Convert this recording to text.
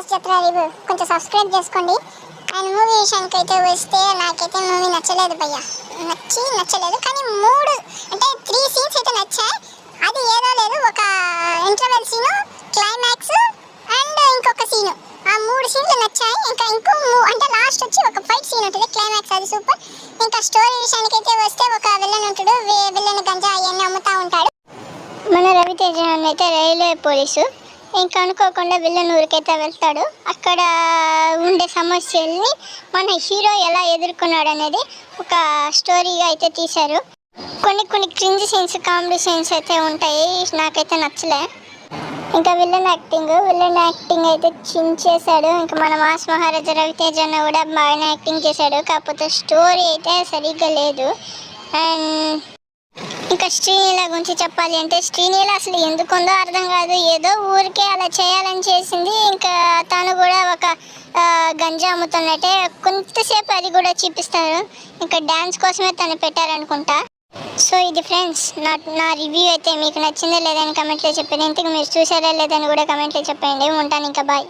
Prabhas జత్ర review కొంచెం subscribe చేసుకోండి. And movie విషయానికి అయితే వస్తే నాకైతే మూవీ నచ్చలేదు భయ్య, నచ్చలేదు. కానీ 3 సీన్స్ అయితే నచ్చాయి. అది ఏదో లేదు, ఒక ఇంటర్వెల్ సీను, క్లైమాక్స్ అండ్ ఇంకొక సీను, ఆ 3 సీన్లు నచ్చాయి. ఇంకో అంటే లాస్ట్ వచ్చి ఒక ఫైట్ సీన్ ఉంటుంది, క్లైమాక్స్ అది సూపర్. ఇంకా స్టోరీ విషయానికి అయితే వస్తే ఒక విలన్ ఉంటాడు, విలన్ గంజా అవన్నీ అమ్ముతూ ఉంటాడు. మన రవితేజ అయితే రైల్వే పోలీసు. ఇంకా అనుకోకుండా విలన్ ఊరికైతే వెళ్తాడు. అక్కడ ఉండే సమస్యల్ని మన హీరో ఎలా ఎదుర్కొన్నాడు అనేది ఒక స్టోరీగా అయితే తీశారు. కొన్ని క్రింజ్ సీన్స్, కామెడీ సీన్స్ అయితే ఉంటాయి, నాకైతే నచ్చలే. ఇంకా విలన్ యాక్టింగ్ అయితే చించేశాడు. ఇంకా మన మాస్ మహారాజా రవితేజ అన్న కూడా బాగానే యాక్టింగ్ చేశాడు. కాకపోతే స్టోరీ అయితే సరిగ్గా లేదు. అండ్ ఇంకా శ్రీనీల గురించి చెప్పాలి అంటే, శ్రీనీల అసలు ఎందుకుందో అర్థం కాదు, ఏదో ఊరికే అలా చేయాలని చేసింది. ఇంకా తను కూడా ఒక గంజా అమ్ముతున్నట్టే కొంతసేపు అది కూడా చూపిస్తారు. ఇంకా డ్యాన్స్ కోసమే తను పెట్టారనుకుంటా. సో ఇది ఫ్రెండ్స్, నా రివ్యూ అయితే మీకు నచ్చిందో లేదని కమెంట్లో చెప్పండి. ఇంతకు మీరు చూసారా లేదని కూడా కమెంట్లో చెప్పండి. ఉంటాను, ఇంకా బాయ్.